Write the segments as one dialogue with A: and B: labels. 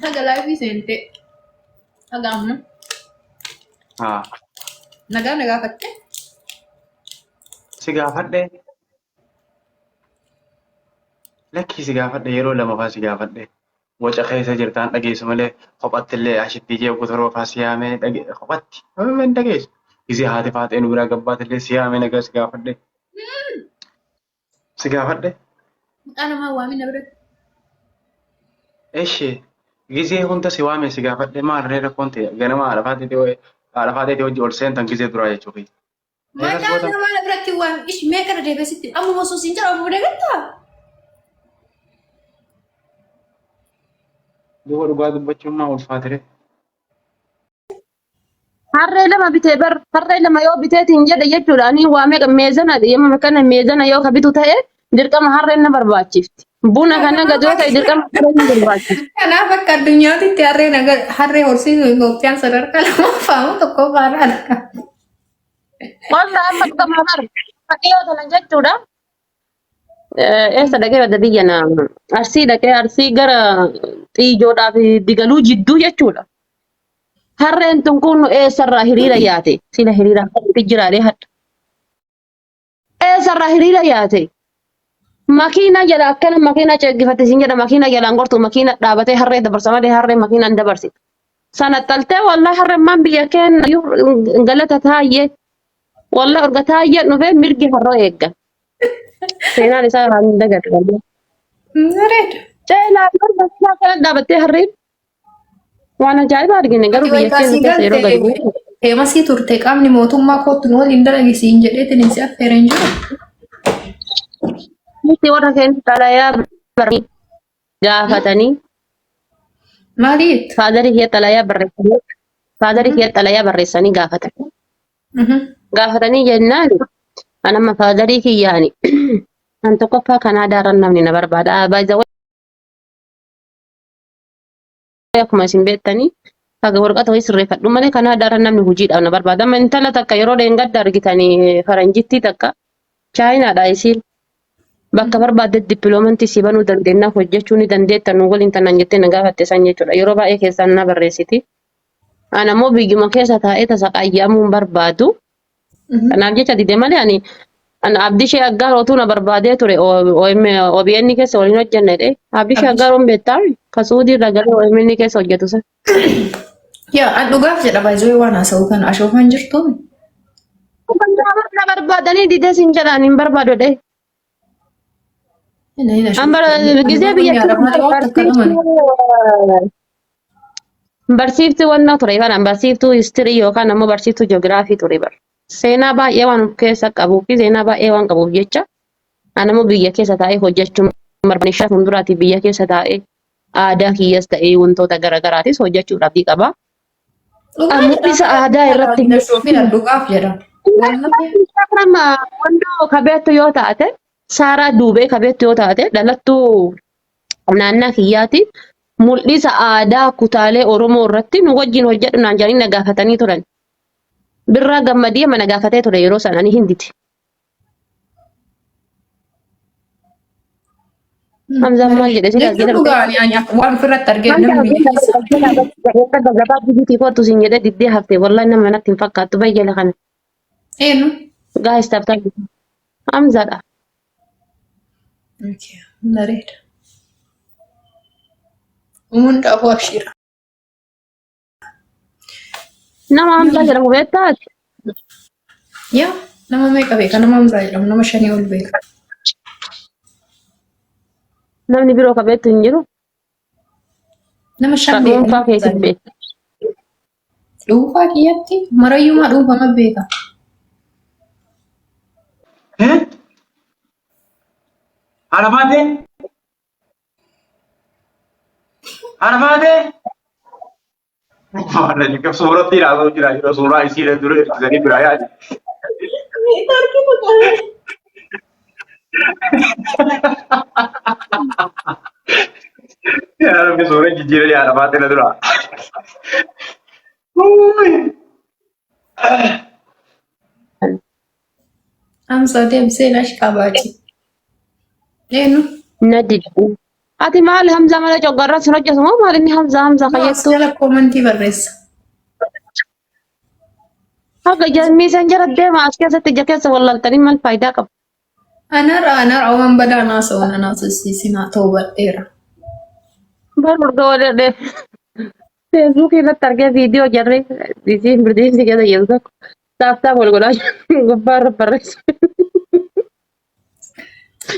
A: Haga live sente. Haga amma.
B: ها
A: Nagaa fatte.
B: سيغافدة لكي سيغافدة يرو لما فا سيغافدة وجه خيسة جرتان دقيس ملي خبطت اللي عشتي جيب قطرو فا سيامي دقي خبطت من دقيس إذا هاتي فات إنو برا قبات اللي سيامي نقا سيغافدة سيغافدة
A: Ana maa waamina bira.
B: إيشي جيزي هونتا سيوامي سيغافدة ما ريرا كونتي غنما على فاتي وجه أولسين تن جيزي دراجة شوفي هيغاس
A: Macam
B: بوتا
A: mana berarti waam. Ish mereka ada basic. Amu masuk sincar amu udah kata.
B: دوبا دقا دبتشو ما أولفاتري
C: Harree lama bitee bar harree lama yoo biteetiin jedhe jechuudha ani waamee meezana yemmuu kana meezana yoo ka bitu ta'e dirqama harreen na barbaachifti. Buna kana gad yoo ta'e dirqama harreen na barbaachifti.
A: Kenapa akka addunyaatti harree horsiisuu Itoophiyaan sadarkaa lammaffaa tokko faaraadha.
C: Qonna amma dhugama bar fakkii yoo ta'an jechuudha. Eessa dhaqee badda biyya na arsii dhaqee arsii gara xiijoodhaa fi digaluu jidduu jechuudha. Harreen tun kun eessarraa hiriira yaate sila hiriira jiraadhee hadha. Eessarraa hiriira yaate. Makiina jala akkana makiina ceeggifatte siin jedha makiina jalaan gortu makiina dhaabatee harree dabarsa malee harree makiinaan dabarsi. Sana taltee wallahi harreen maan biyya keenya galata taayye wallahi urga taayye dhufee mirgi harroo eeggan. Seenaan isaa waan dagadhu.
A: Bareeda.
C: Ceelaa bakka kana dhaabattee harreen waan ajaa'ibaa argine garuu biyya keenya keessa yeroo gadi.
A: Feemasii turte qaamni mootummaa kootu nu waliin dalagisiin jedheetiin si affeereen jiru.
C: Miti warra keenya xalayaa barreessanii gaafatanii
A: Maaliif?
C: faadarii kee xalayaa barreessanii gaafatanii. Gaafatanii jennaan anamma faadarii kiyyaani an tokkoffaa Kanaadaarran namni na barbaada. Baay'ee akkuma isin beektanii haga warqata wayii sirreeffadhu malee Kanaadaarran namni hojiidhaaf na barbaada. Amma intala takka yeroo dheengadda argitanii faranjittii takka chaayinaadha isiin. Bakka barbaadde dippiloomantii si banuu dandeenya hojjechuu ni dandeetta nu waliin tanan jettee na gaafatte san jechuudha. Yeroo baay'ee keessaan na barreessiti. Ana immoo biyyuma keessa taa'ee tasa qayyamuu barbaadu. Kanaaf jecha dide malee ani abdishee aggaarotu na barbaadee ture OBN keessa waliin hojjennedhe. Abdishee aggaaroon beektaa kasuudii irra galee OBN keessa hojjetu san.
A: Yaa an dhugaaf jedha baay'ee waan haasa'u kana ashoofaan jirtu.
C: Na barbaadanii didee sin jedhaan hin barbaadodhe. Gisee biyya barsiiftuu wannaa ture kanaan barsiiftuu histirii yookaan ammoo barsiiftuu jiyoogiraafii ture bar. Seenaa baay'ee waan of keessa qabuu fi seenaa baay'ee waan qabuuf jecha ani ammoo biyya keessa taa'ee hojjechuu barbaadishaa fuulduraati biyya keessa taa'ee aadaa kiyyas ta'ee wantoota garaagaraatis hojjechuudhaaf qaba. Isa aadaa irratti
A: dhugaaf jedha.
C: Wandoo kabeettu yoo taate Saaraa Duubee kabeettu yoo taate dhalattuu naannaa kiyyaati. Mul'isa aadaa kutaalee Oromoo irratti nu wajjin hojjedhu naan jedhanii na gaafatanii turan. Birraa Gammadii mana gaafatee ture yeroo sana ani hinditi. Hamzaan maal jedhe si
A: waan ofirratti arginu namni
C: gabaa biyyattii kootu siin jedhee diddee haftee wallahi nama natti hin fakkaattu bayyala kana.
A: eenyu?
C: Gaa'is tabtaa Hamzaadha.
A: Bareeda. Hundaafuu abshiira.
C: Nama Hamzaa jedhamu beektaati.
A: Yaa nama meeqa beeka? Nama Hamzaa jedhamu nama 5 ol beeka.
C: Namni biroo kabeettu hin jiru.
A: Nama 5 beeka.
C: Dhuunfaa keessatti beekta.
A: Dhuunfaa kiyyatti marayyumaa dhuunfama beeka.
B: Arafate? Arafate? Mana juga surat tidak tahu kira-kira surah isi dan dulu jadi beraya. Ya, tapi sore jijik ya Arafate lah dulu.
A: Hamza deemsee lash qabaati. Eenyu?
C: Na diddu. ati maal Hamza mala coggarra sin hojjetu moo maal inni Hamza
A: No,
C: fayyaddu?
A: jala commentii barreessa.
C: Haga jamii san jara deema as keessatti ija keessa wallaltanii maal faayidaa qabu?
A: Anarraa waan badaa naasa'uun anaasisiisin haa ta'u badheera.
C: Barurga waladhe. Facebook irratti argee viidiyoo jarri isiin birdiinsi keessa jiru tokko taaftaa wal godhaa gubbaarra barreessu.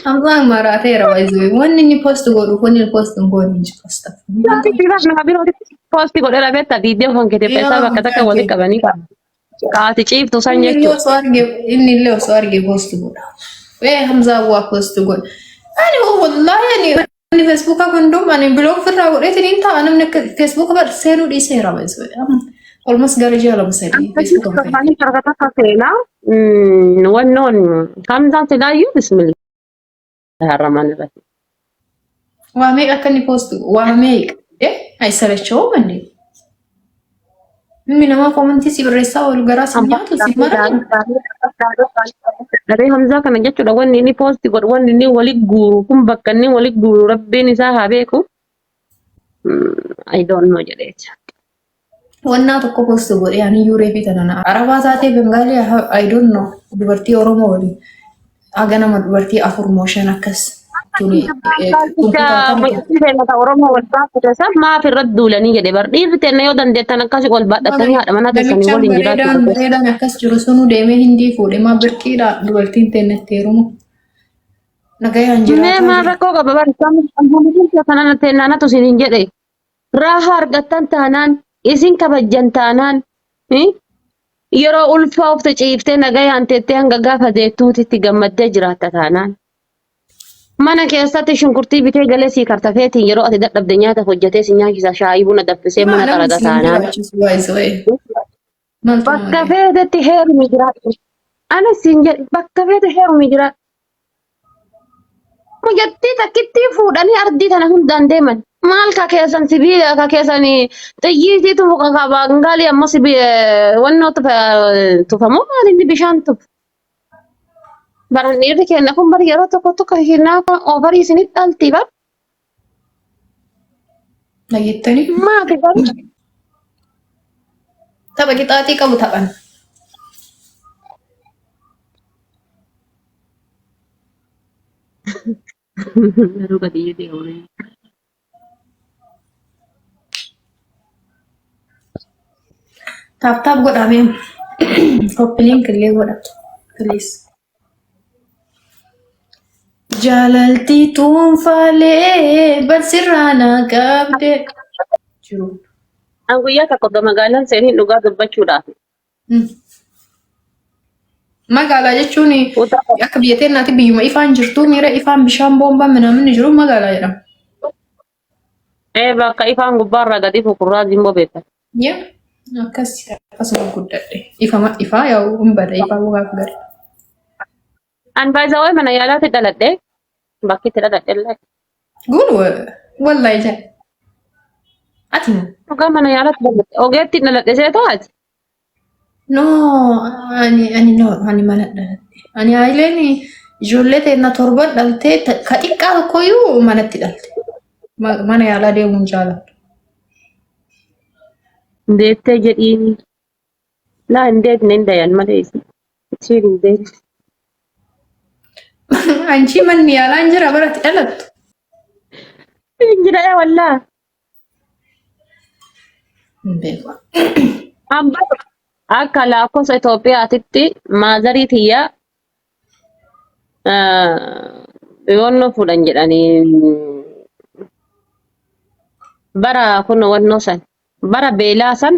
A: Hamzaan maraateera baay'ee wanni inni post godhu kun inni post hin godhu hin posta.
C: Wanti dhiiraa nama birootti poosti godhee dhabeetta viidiyoo kan keteeffeessaa bakka takka walitti qabanii kaati ciiftu san jechuudha.
A: Inni illee osoo arge post godha. Hamzaan waa post godha. Ani wallahi ani Facebook akundum ani blog firraa godheetiin hin ta'a namni akka Facebook bar seenuu dhiiseera baay'ee. Almost gara jala basadii Facebook kan
C: Kafani sarkata kafeena wannoon Hamzaan silaayyuu bismillahirrahmanir rahim.
A: waa meeqa akka inni post waa meeqa ay sarachoo manni. Inni nama commentii si barreessaa wal garaa si nyaatu si mara.
C: Daree Hamzaa kana jechuudha wanni inni poosti godhu wanni inni walitti guuru kun bakka inni walitti guuru rabbiin isaa haa beeku. I don't know jedheecha.
A: Wannaa tokko post godhe ani yuuree fi tanana. Arabaa taatee Bengaalii I don't know dubartii Oromoo waliin. Haga nama dubartii afur mooshan akkas.
C: Oromoo wal baafate maaf irratti duulanii jedhe bar dhiirri teenne yoo dandeettan akkasii ol baadhatanii haadha mana keessanii waliin jiraatu.
A: Bareedaan akkas jiru sunu deemee hindii fuudhe maa birkiidha dubartiin teennetti heerumu. Nagayaan jiraatu.
C: Mee maal rakkoo qaba bar isaan kanana teennaanatu isiniin jedhe raahaa argattan taanaan isin kabajjan taanaan yeroo ulfaa ufta ciiftee nagayaan teettee hanga gaafa deettuutitti gammaddee jiraatta taanaan. Mana keessatti shunkurtii bitee galee sii kartafeetiin yeroo ati dadhabde nyaata hojjetee si nyaachisa shaayii buna danfisee mana qaraxa taanaan. Bakka feetetti heerumi jiraatu. Ani siin jedhe bakka feete heerumi jiraatu. Muyyattii takkitti fuudhanii ardii tana hundaan deeman. Maal ka keessan sibiila ka keessan xiyyiitiitu muka kabaangaali ammoo wannoo tufamoo maal inni bishaan tufu. Baran dhiirri kenna kun bari yeroo tokko tokko hinnaa kun oovarii isinit dhalti bar.
A: Dhageettanii?
C: Maati bari?
A: Tapha qixaaxii qabu taphan.
C: Garuu gadi jedhee oole.
A: Taap godhamee koppiliin killee godhatu. Please. Jaalaltii tuunfaalee barsirraa naa qabde. Jiru.
C: An guyyaa tokko magaalaan seenii dhugaa dubbachuudhaaf.
A: Magaalaa jechuun akka biyya teennaatti biyyuma ifaan jirtu miira ifaan bishaan boombaa minaaminni jiru magaalaa jedhama.
C: Bakka ifaan gubbaarraa gadi fukurraa zimboo beekta.
A: Akkasuma guddadhe. Ifaa yaa'u hin bada ifaa gogaaf gadi.
C: An baay'ee mana yaalaatti dhaladhee bakki itti dhaladhe illee.
A: Gun wallahi jaa. Ati moo?
C: Dhugaa mana yaalaatti dhaladhe ogeetti dhaladhe seetoo ati.
A: No, ani mana dhaladhe. Ani haayileen ijoollee teenna torban dhaltee ka xiqqaa tokkoyyuu manatti dhalte. Mana yaalaa deemuun jaalladha.
C: Deettee jedhiini. Laa hin deebine hin dayan malee isiin hin deebine.
A: Anchi manni yaalaa hin jira biratti dhalattu.
C: Hin jira wallaa.
A: Hin beeku.
C: Akka lakkoofsa Itoophiyaatitti maazarii tiyyaa yoonnoo fuudhan jedhanii bara kun wannoo san bara beelaa san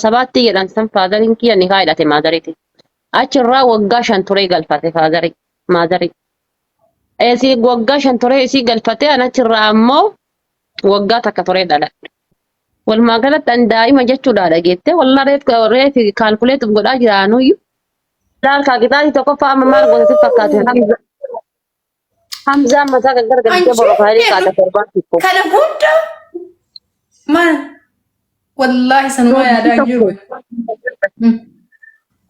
C: sabaatti jedhan san faazariin kiyya ni kaa'edhate maazariiti. Achirraa waggaa 5 turee galfate maazarii. Isii waggaa 5 turee isii galfate achirraa ammoo waggaa takka turee dhaladhe. Walumaa galatti an daa'ima jechuudha dhageette walla reefi kaalkuleetu godhaa jiraanuyyuu. Laalkaa qixaatii tokkoffaa amma maal gootatti fakkaate Hamzaan mataa gargalchee borofaayilii kaata torbaan tokko.
A: Kana hunda maal wallaahi sanuma yaadaa jiru.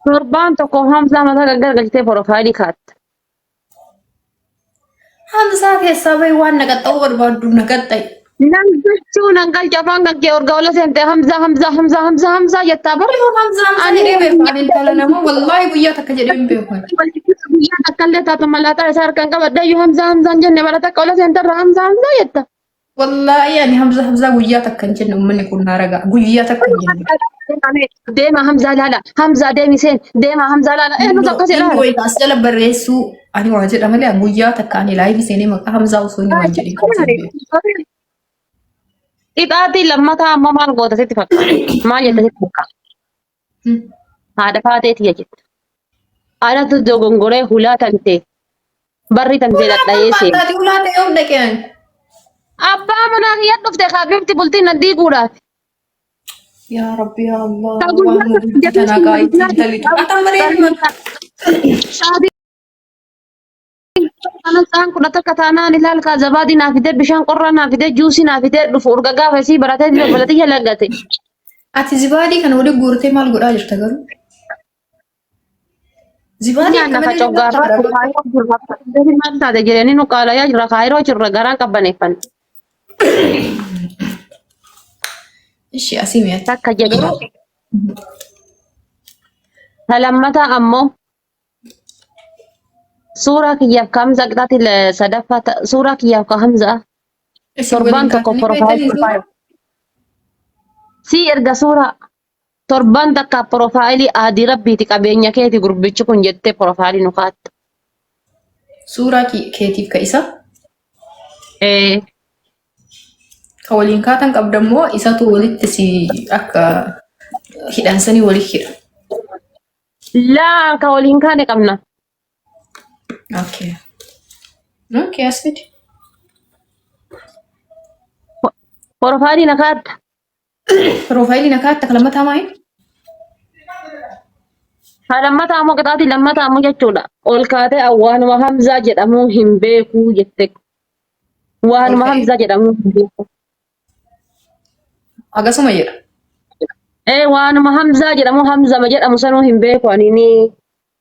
C: Torbaan tokko Hamzaa mataa gargalchee borofaayilii kaatta.
A: Hamza keessa bahi waan naqaxxa'uu barbaaddu naqaxxa'i.
C: Nangachuu nangalcha afaan kan kee urgaa ola seente Hamza jettaa bara.
A: Yoo Hamza ani dhibee faana intala nama wallaahi guyyaa takka jedhee hin beeku.
C: Guyyaa takkallee taatu malaataa isaa harkaan qabadda iyyuu Hamza jenne bara takka ola seenterra Hamza jetta.
A: Wallaahi ani Hamza guyyaa takka hin jenne uummanni kun naa ragaa guyyaa takka hin jenne.
C: Deema Hamza laala. Hamza deemi seen. Deema Hamza laala. Nuti akkasii laala.
A: Inni as jala barreessuu ani waa jedha malee guyyaa takka ani laayivii seenee maqaa Hamzaa osoo inni waan jedhee.
C: Ixaatii lammataa ammoo maal goota sitti fakkaata? Maal jetta sitti fakkaata? Haadha faateeti jetta. Anatu dogongoree hulaa tantee. Barri tantee dhadha'ee seena.
A: Maataati ulaa ta'ee of dhaqeen.
C: Abbaa manaa kiyyaan dhufte kaabimti bultiin na diiguudhaaf.
A: Yaa Rabbi yaa Allah. Waan hojii tanaa gaa'eetti intalitu. Ataan bareeduma.
C: Anasaan kun akka taanaan ilaalkaa zabaadii naa fidee bishaan qorraa naa fidee juusii naa fidee dhufu urga gaafa isii baratee dabalatee jalagate.
A: Ati zibaadii kana waliin guurtee maal godhaa jirta garuu? Zibaadii
C: akka malee coggaarraa maal taate jedhanii nu qaalayaa jirra kaayiroo jirra garaan qabbaneeffanne.
A: Ishee asii mi'aatti.
C: Takka jedhu. Lammataa ammoo. Suuraa kiyyaaf ka Hamza qixaati sadaffaa suuraa kiyyaaf ka Hamza torban tokko profaayilii si erga suuraa torban takka profaayilii adii rabbiiti qabeenya keeti gurbichi kun jettee profaayilii nu kaatta.
A: Suuraa keetiif ka isa? Ka waliin kaatan qabdammoo isatu walitti si akka hidhansanii walitti hidha.
C: Laa ka waliin kaane qabna.
A: Okay. Okay, asfiti.
C: Profaayilii na kaatta.
A: Profaayilii na kaatta ka lammataa maayi?
C: Ha lammataa ammoo qixaati lammataa ammoo jechuudha. Ol kaatee waanuma Hamzaa jedhamu hin beeku jette. Waanuma Hamzaa jedhamu hin beeku.
A: Akkasuma jedha.
C: Waanuma Hamzaa jedhamu Hamzama jedhamu sanuu hin beeku ani ni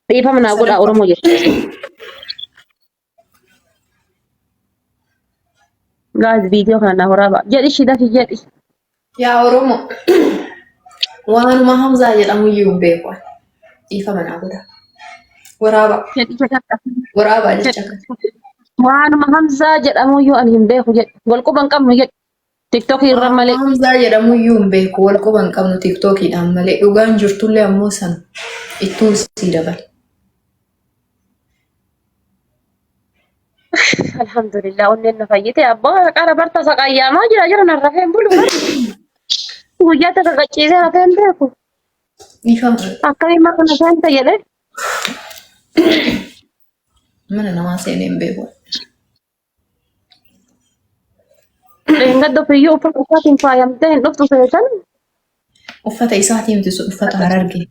C: dhiifama naa godha Oromoo jette. Guys, video kana waraaba. Jadi shida fi jadi.
A: Yaa Oromoo. Waanuma Hamzaa jedhamu iyyuu hin beeku. Dhiifama naa godha. Waraaba. Waraaba jecha kan.
C: Waanuma Hamzaa jedhamu iyyuu ani hin beeku jedhe. Wal quban qabnu jedhe. TikTok irra malee.
A: Hamzaa jedhamu iyyuu hin beeku. Wal quban qabnu TikTokiidhaan malee. Dhugaan jirtullee ammoo sana ittuu sii dabala.
C: Alhamdulillah onneen na fayyite abbaa qara barta saqayyamaa jira narrafeen bulu. Guyyaa takka qacciisee hafeen beeku. Akkamiin makana isaan tayyadhe.
A: Mana namaa seenee hin beeku.
C: Gaddo fiyyuu uffata isaatiin faayamtee hin dhuftu feetan.
A: Uffata isaatiin uffata Harargee.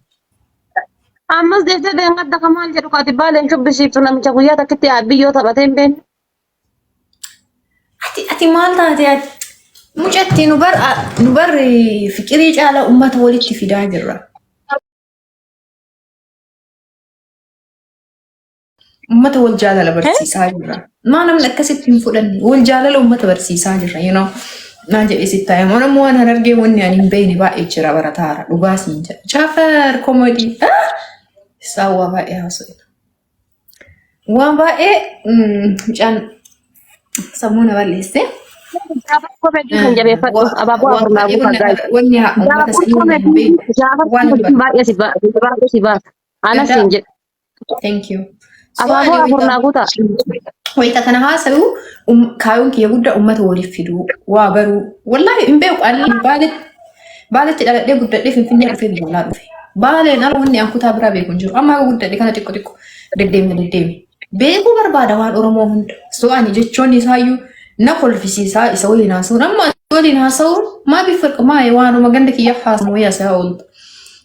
C: Ammas deeftee deengadda kamaal jedhu kaati baaleen shubbisiiftu namicha guyyaa takkitti biyyoo taphatee hin beekne.
A: Ati maal taate mucatti nu bar fiqirii caala uummata walitti fidaa jirra. Uummata wal jaalala barsiisaa jirra. Maa namni akkasitti hin fudhanne wal jaalala uummata barsiisaa jirra. Naan jedhee sitti taa'e ammoo waan Harargee wanni ani hin beekne baay'ee jira barataara dhugaa siin jedha. Chaafar koomedii. Isaa waa baay'ee haasa'ina. Waan baay'ee mucaan sammuu na balleesse.
C: Koomedii kan jabeeffadhu abaaboo afurnaa guutaa gaa'e.
A: Wanni uummata sanii hin beekne.
C: Baay'ee si baasa. Anas hin jedhe.
A: Thank you.
C: Abaaboo afurnaa guutaa.
A: Wayita kana haasa'u kaayuun kiyya guddaa uummata waliif fiduu waa baruu wallaahi hin beeku baaletti dhaladhee guddadhee finfinnee dhufee biyyoolaa dhufe. Baaleen ala wanni an kutaa biraa beeku hin jiru. Amma guddadhe kana xiqqoo deddeeme. Beekuu barbaada waan Oromoo hunda. So ani jechoonni isaayyuu na kolfisiisaa isa waliin haasa'uun amma waliin haasa'uun maa bifa maayee waanuma ganda kiyya haasa'u wayyaa isaa ooltu.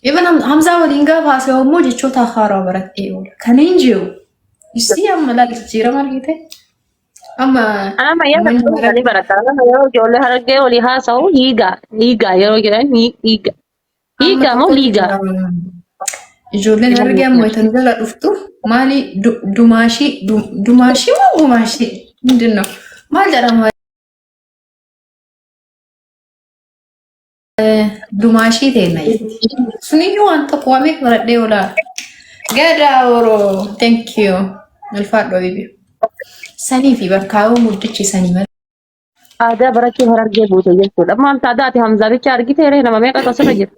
A: Even Hamzaa waliin gaafa haasa'u immoo jechoota haaraa baradhee oola. Kan hin jiru. Isii amma laal jijjiirama argite. Amma
C: yaada barataa yeroo ijoollee Harargee walii haasa'u hiigaa yeroo jedhan hiigaa moo liigaa.
A: ijoolleen argaa moo'atan jala dhuftu maali dumaashii moo gumaashii ምንድን ነው maal jedhama dumaashii ta'e suniyyuu waan tokko waamee baradhee oolaa gadaa oroo thank you ulfaadhoo bibi sanii fi bakkaawwan muddichi sanii malee.
C: Aadaa barachuu harargee buute jechuudha. Maal taadaati Hamzaa bicha argitee ree nama meeqa qasirra jira?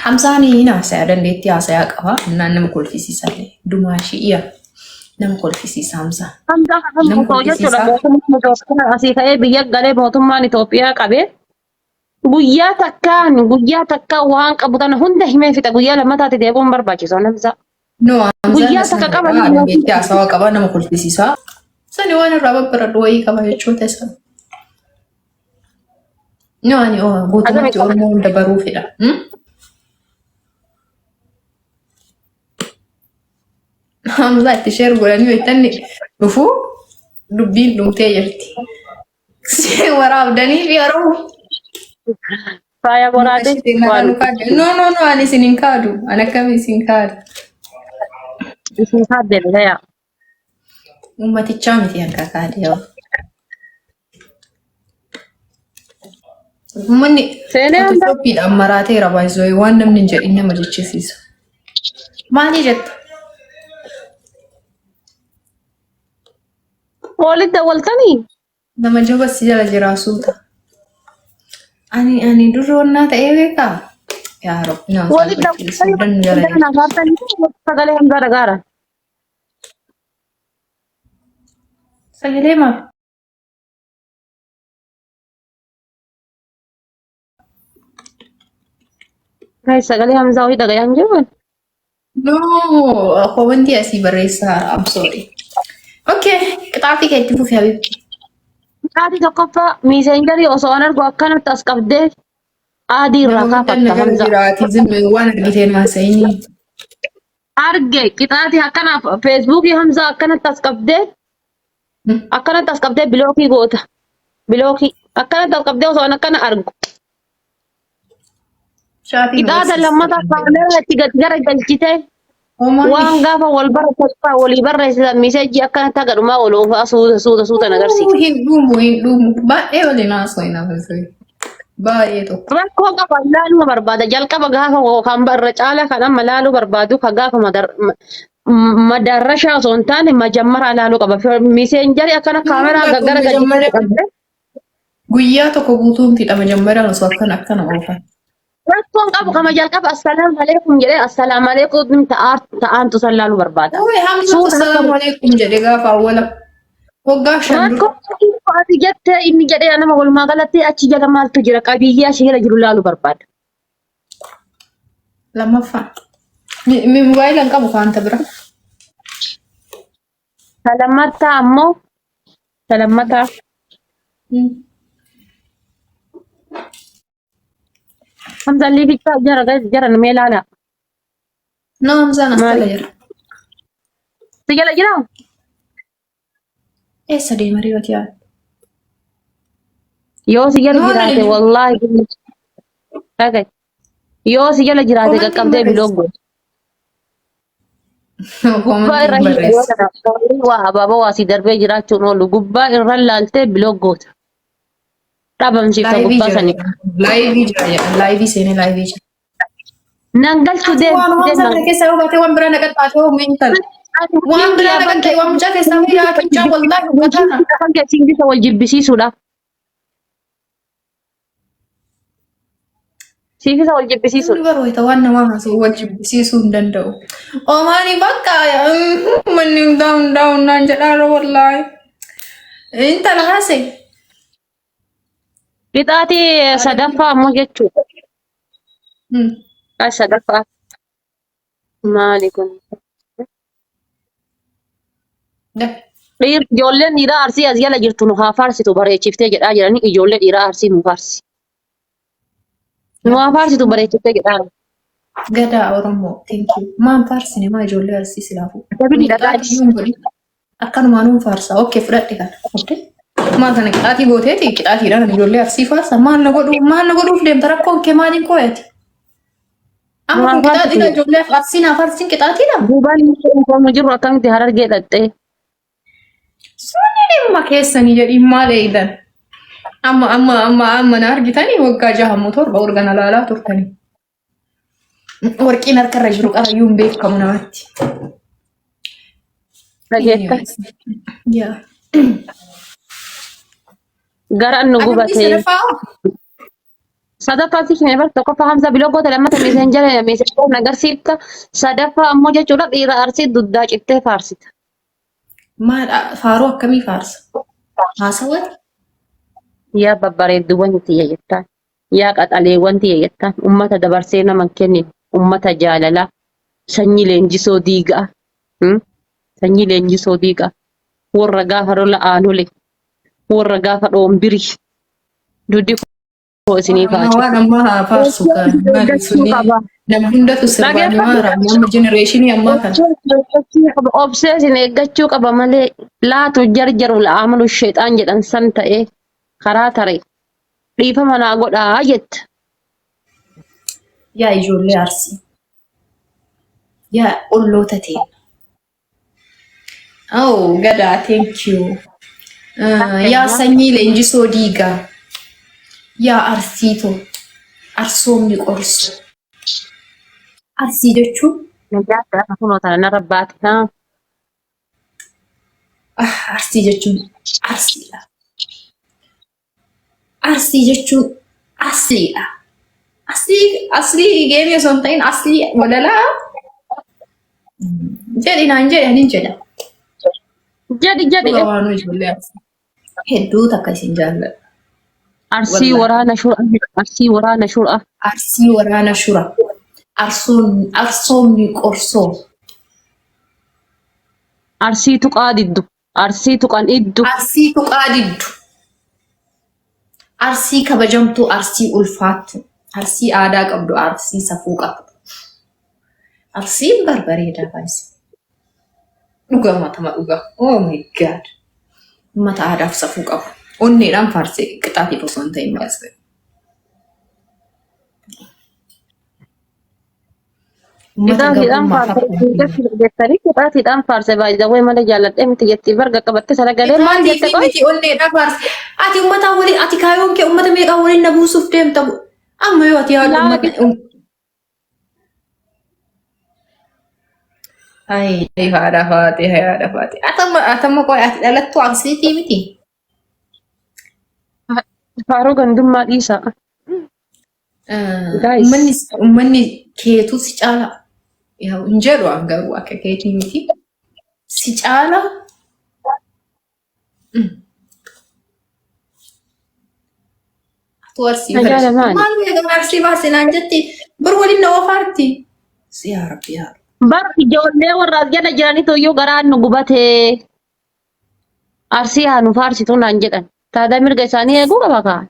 A: Hamzaan haasayaa dandeettii haasayaa qaba. Nama kolfisiisa dumaashii iya nama kolfisiisa Hamzaa.
C: Hamzaa kan ta'u jechuudha. Mootummaan asii ka'ee biyya galee mootummaan Itoophiyaa qabee guyyaa takkaan waan qabu kana hunda himee fixa guyyaa lammataatti deebi'uun barbaachisu Hamzaa. Guyyaa takka qaba
A: dandeettii haasayaa qaba nama kolfisiisa. Sani waan irraa babbaradhu wayii qaba jechuudha isa. Ani guutummaatti Oromoo hunda baruu fedha. Hamzaa itti sheer godhanii beektanni dhufuu dubbiin dhumtee jirti. Waraabdanii fi yeroo
C: faaya boraadee
A: no ani isin hin kaadu. Ani akkamii isin kaadu?
C: Isin kaadde yaa.
A: Uummatichaa miti hanqa kaadee yoo. Uummanni Itoophiidhaan maraateera baay'isoo waan namni hin jedhin nama jechisiisa. Maali jetta?
C: Walitti dawwaltanii?
A: Nama jabassi jala jiraasuuta. Ani durroonnaa ta'ee beekaa? Yaa Rabbi nama
C: dawwaltanii sagalee Hamzaa dhagaara.
A: Sagalee maal?
C: Sagalee Hamzaa wayii dhagayaa hin jiru?
A: No, wanti asii barreessaa I'm sorry. Okay, qixaatii kee itti fufi Habibti.
C: Qixaatii tokkoffaa miiseenjarii osoo an argu akkanatti as qabdee adii irraa kaafatta Hamzaa.
A: Waan argiteen haasa'inii.
C: Arge qixaatii akkanaaf feesbuukii Hamzaa akkanatti as qabdee bilookii goota. Bilookii akkanatti as qabdee osoo an akkana argu. Qixaata lammataa kaameraa itti gara galchitee waan gaafa wal barreessaa walii barreessisan miseejii akkanatti akka dhumaa waloofaa suuta agarsiisa.
A: Hin dhuumu baay'ee waliin haasoo hin haasoo baay'ee tokko.
C: Rakkoo qaba laaluma barbaada jalqaba gaafa kan barra caala kan amma laaluu barbaadu ka gaafa madarrashaa osoo hin taane majammaraa laaluu qaba. Miseenjarii akkana kaameraa gara galchitee
A: guyyaa tokko guutuun fidha majammaraan osoo akkana oofan.
C: Rakkoon qabu kama jalqaba assalaamu alaikum jedhee assalaamu alaikum ta'antu san laaluu barbaada.
A: Hamza assalaamu alaikum jedhee gaafa awwala waggaa shan dura.
C: Rakkoo ati jettee inni jedhee nama walumaa galatti achi jala maaltu jira qabiyyee achi jala jiru laaluu barbaada.
A: Lammaffaan mobaayila hin qabu faanta bira.
C: Salammataa ammoo salammataa. Hamza liificha jara namee laala.
A: No Hamza nastala jira.
C: Si jala jira?
A: Eessa deema riyooti yaa?
C: Yoo si jala jiraate wallaahi. Dhagay. Yoo si jala jiraate qaqqabdee bilooggoo. Waa abaabaa waa si darbee jiraachuun oolu gubbaa irra laaltee bilooggoota. Dhabamsiifta gubbaa sanii.
A: Laayivii seenee laayivii jira.
C: Nan galchuu deemu.
A: Waan keessaa hubatee waan biraa naqaxaatee hoomeental. Waan biraa naqaxee waan mucaa keessaa fidaaticha wallaahi hubataana.
C: Kan keessingisa wal jibbisiisuudha. Siifisa wal jibbisiisuudha.
A: Inni baroota waan namaa haasa'u wal jibbisiisuu hin danda'u. Oomaanii bakka manni hundaa'unnaan jedhaara wallaahi. Intala haasa'e.
C: Qixaatii sadaffaa ammoo jechuudha. Sadaffaa. Maali kun? Ijoolleen dhiiraa arsii as jala jirtu nu haa faarsitu bareechiftee jedhaa jiranii ijoollee dhiiraa arsii nu faarsi. Nu haa faarsitu bareechiftee jedhaa.
A: Gadaa Oromoo thank you. Maan faarsine maa ijoollee arsii silaafu. Akkanumaan nuun faarsa. Okay fudhadhe kana. Maal kana qixaatii gooteeti qixaatiidhaan ijoollee arsii faarsa maal na godhuuf deemta rakkoon kee maaliin qoyati? Amma kun qixaaxidha ijoollee farsiin afarsiin qixaaxidha.
C: Duubaan inni jiru akkamitti Harargee dhattee.
A: Sunni dhimma keessanii jedhiin maal eegdan? Amma na argitanii waggaa 6 torba organa laalaa turtanii. Warqiin harkarra jiru qarayyuu hin beekamu namatti.
C: Dhageetta.
A: Yaa.
C: Garaan nu gubatee. Sadaffaa si himee bakka tokkoffaa Hamza biloogota lammata meeseenjara agarsiifta. Sadaffaa ammoo jechuudha dhiira arsii duddaa cittee faarsita.
A: Maal faaruu akkamii faarsa? Haasawati?
C: Yaa babbareedduuwwan itti yayyattaan. Yaa qaxaleewwan itti yayyattaan. Uummata dabarsee nama kennine. Uummata jaalalaa. Sanyii leenjisoo diigaa. Sanyii leenjisoo diigaa. Warra gaafa lola aanule. Warra gaafa dhoombirii. Duddi koo isinii faatu.
A: Waan ammaa faarsu kan namni hundatu sirbaanii maara. Amma jenereeshinii ammaa kana.
C: Obsee isin eeggachuu qaba malee laatu jarjaru la'aamalu sheexaan jedhan san ta'ee karaa taree dhiifama naa godhaa jetta.
A: Yaa ijoollee arsii. Yaa olloota ta'e. Oh, gadaa, thank you. Yaa sanyii leenjisoo diigaa. Yaa arsiitoo. Arsoomni qorsu. Arsii jechuun.
C: Nagaa kunoo tana narra baate.
A: Arsii jechuun arsiidha. Arsii jechuun asliidha. Aslii geemee osoo hin ta'in aslii walalaa. Jedhi naan jedhe ani jedha.
C: Jadi.
A: Hedduu takka isin jaalladha.
C: Arsii waraana shura. Arsii waraana shura.
A: Arsii waraana shura. Arsoomni qorsoo.
C: Arsii tuqaa diddu. Arsii tuqan iddu.
A: Arsii tuqaa diddu. Arsii kabajamtuu, arsii ulfaattu. Arsii aadaa qabdu, arsii safuu qabdu. Arsiin barbareedaa baay'isa. Dhugaa matama dhugaa. Oh my god. Mata aadaaf safuu qabu. Onneedhaan faarsee qixaatii osoo hin ta'in baay'isa.
C: Qixaatiidhaan faarse baay'ee malee jaalladhee miti jetti barga qabatte salagalee maal jette qoy.
A: Onneedhaan faarse. Ati uummataa waliin ati kaayoon kee uummata meeqaa waliin na buusuuf deemta. Amma yoo ati yaadu uummata. Hai, haadha faate. Atamma qoy ati dhalattu Arsiitii miti.
C: Faaruu gandummaa dhiisa.
A: Uummanni keetu si caala. Hin jedhu garuu akka keetii miti. Si caala. Atu Arsii faarsi. Maal beekamu Arsii faarsi naan jetti. Bir waliin na ofaarti. Si yaa Rabbi yaa.
C: Bar ijoollee warraas jala jiranitu iyyuu garaan nu gubatee Arsii haa nu faarsitu naan jedhan. Taadaa mirga isaanii eeguu qaba kaa.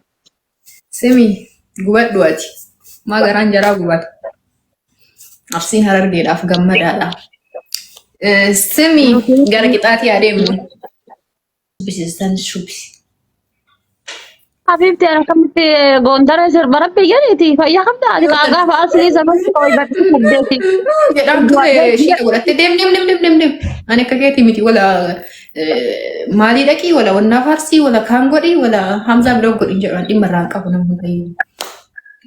A: Simi gubadhu ati. Maa garaan jaraa gubata. Arsiin Harargeedhaaf gammadaadha. Simi gara qixaatii adeemnu. Bisisan shubisi.
C: Habibti ana kamitti Gondaree sirba rabbi jedhiti fayyaa qabda ati gaafa asii zamani qoy bakki saddeeti.
A: Jedhaan ture shii godhatte deem. Ani akka keetii miti wala maalii dhaqii wala wannaa faarsii wala kaan godhii wala Hamzaa biloon godhin jedhan dhimma irraan qabu namni fayyadu.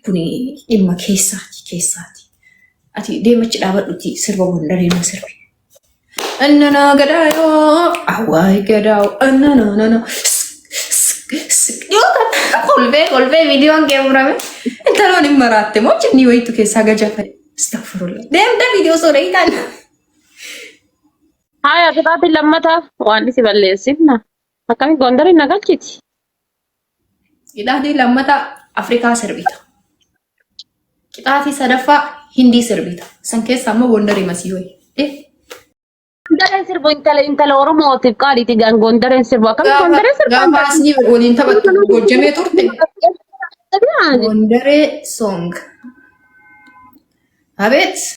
A: Kuni dhimma keessaati. Ati deemachi dhaabadhuti sirba Gondaree nu sirbi. Annana gadaayoo awwaay gadaayoo annana. Kolbee viidiyoon geemurame intaloon hin maraatte moo jinnii wayitu keessaa gajaafame. Astagfirullah. Deemta viidiyoo soo dhayitaan.
C: Haya qixaatii lammataa waan isi balleessifna. Akkami Gondaree na galchiti.
A: Qixaatii lammataa Afrikaa sirbita. Qixaatii sadaffaa Hindii sirbita. San keessaa immoo Gondaree masii wayi.
C: Gondareen sirbu intala Oromootiif qaaliiti gaan Gondareen sirbu akkami Gondareen sirbu.
A: Gaafa asii waliin taphattu hojjamee turte. Gondaree song. Abeet.